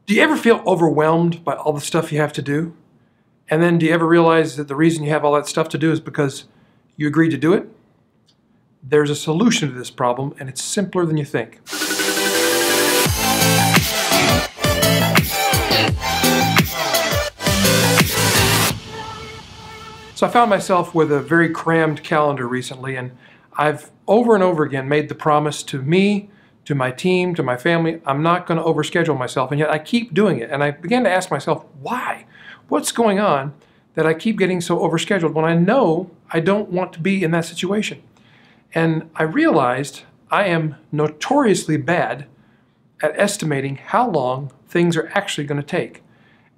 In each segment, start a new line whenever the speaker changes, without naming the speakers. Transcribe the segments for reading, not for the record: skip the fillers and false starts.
Do you ever feel overwhelmed by all the stuff you have to do? And then do you ever realize that the reason you have all that stuff to do is because you agreed to do it? There's a solution to this problem, and it's simpler than you think. So I found myself with a very crammed calendar recently, and I've over and over again made the promise to me, to my team, to my family, I'm not going to overschedule myself, and yet I keep doing it. And I began to ask myself, why? What's going on that I keep getting so overscheduled when I know I don't want to be in that situation? And I realized I am notoriously bad at estimating how long things are actually going to take,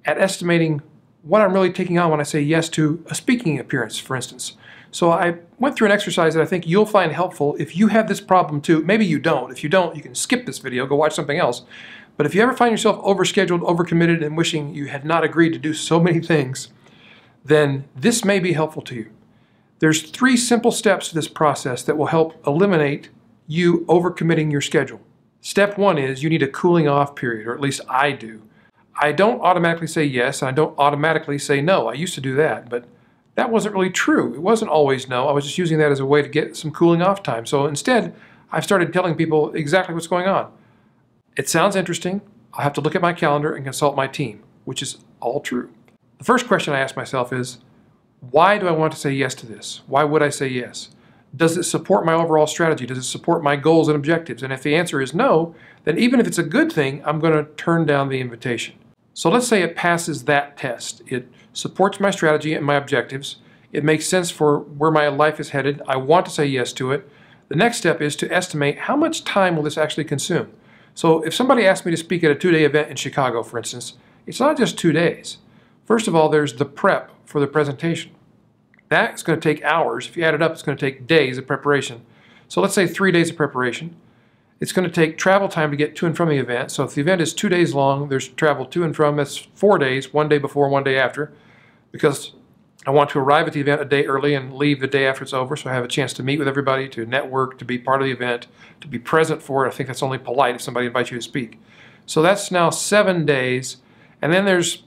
at estimating what I'm really taking on when I say yes to a speaking appearance, for instance. So I went through an exercise that I think you'll find helpful if you have this problem too. Maybe you don't. If you don't, you can skip this video, go watch something else. But if you ever find yourself overscheduled, overcommitted, and wishing you had not agreed to do so many things, then this may be helpful to you. There's 3 simple steps to this process that will help eliminate you overcommitting your schedule. Step 1 is you need a cooling off period, or at least I do. I don't automatically say yes, and I don't automatically say no. I used to do that, but that wasn't really true. It wasn't always no. I was just using that as a way to get some cooling off time. So instead, I've started telling people exactly what's going on. It sounds interesting. I'll have to look at my calendar and consult my team, which is all true. The first question I ask myself is, why do I want to say yes to this? Why would I say yes? Does it support my overall strategy? Does it support my goals and objectives? And if the answer is no, then even if it's a good thing, I'm going to turn down the invitation. So let's say it passes that test. It supports my strategy and my objectives. It makes sense for where my life is headed. I want to say yes to it. The next step is to estimate how much time will this actually consume. So if somebody asked me to speak at a 2-day event in Chicago, for instance, it's not just 2 days. First of all, there's the prep for the presentation. That's going to take hours. If you add it up, it's going to take days of preparation. So let's say 3 days of preparation. It's going to take travel time to get to and from the event. So if the event is 2 days long, there's travel to and from. That's 4 days, 1 day before, 1 day after, because I want to arrive at the event a day early and leave the day after it's over, so I have a chance to meet with everybody, to network, to be part of the event, to be present for it. I think that's only polite if somebody invites you to speak. So that's now 7 days. And then there's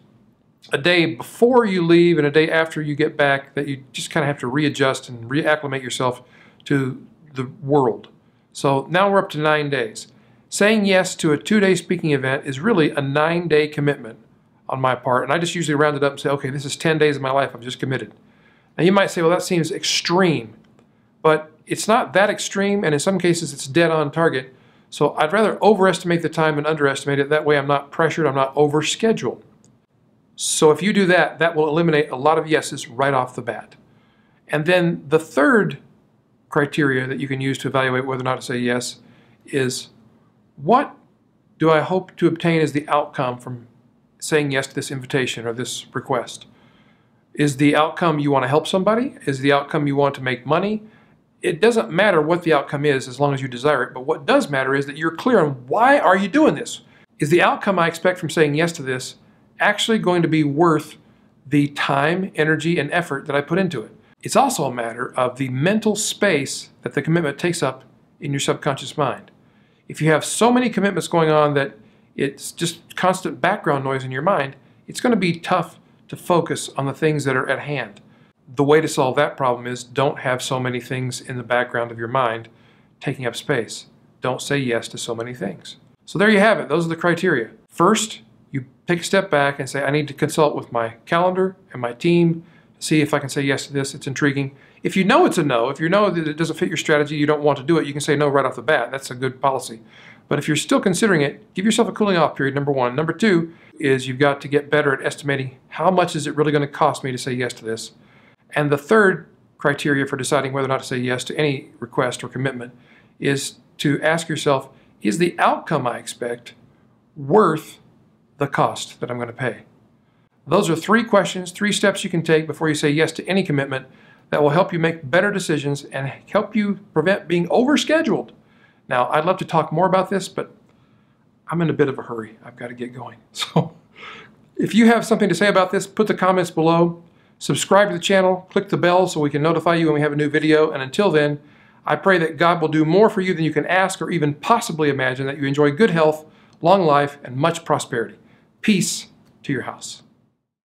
a day before you leave and a day after you get back that you just kind of have to readjust and reacclimate yourself to the world. So now we're up to 9 days. Saying yes to a 2-day speaking event is really a 9-day commitment on my part, and I just usually round it up and say, okay, this is 10 days of my life, I've just committed. Now you might say, well, that seems extreme, but it's not that extreme, and in some cases it's dead on target. So I'd rather overestimate the time than underestimate it. That way I'm not pressured, I'm not overscheduled. So if you do that, that will eliminate a lot of yeses right off the bat. And then the third criteria that you can use to evaluate whether or not to say yes is, what do I hope to obtain as the outcome from saying yes to this invitation or this request? Is the outcome you want to help somebody? Is the outcome you want to make money? It doesn't matter what the outcome is as long as you desire it, but what does matter is that you're clear on why are you doing this? Is the outcome I expect from saying yes to this actually going to be worth the time, energy, and effort that I put into it? It's also a matter of the mental space that the commitment takes up in your subconscious mind. If you have so many commitments going on that it's just constant background noise in your mind, it's going to be tough to focus on the things that are at hand. The way to solve that problem is don't have so many things in the background of your mind taking up space. Don't say yes to so many things. So there you have it. Those are the criteria. First, you take a step back and say, I need to consult with my calendar and my team to see if I can say yes to this. It's intriguing. If you know it's a no, if you know that it doesn't fit your strategy, you don't want to do it, you can say no right off the bat. That's a good policy. But if you're still considering it, give yourself a cooling off period, number 1. Number 2 is you've got to get better at estimating how much is it really going to cost me to say yes to this. And the third criteria for deciding whether or not to say yes to any request or commitment is to ask yourself, is the outcome I expect worth the cost that I'm going to pay? Those are 3 questions, 3 steps you can take before you say yes to any commitment that will help you make better decisions and help you prevent being overscheduled. Now, I'd love to talk more about this, but I'm in a bit of a hurry. I've got to get going. So if you have something to say about this, put the comments below. Subscribe to the channel, click the bell so we can notify you when we have a new video. And until then, I pray that God will do more for you than you can ask or even possibly imagine, that you enjoy good health, long life, and much prosperity. peace to your house.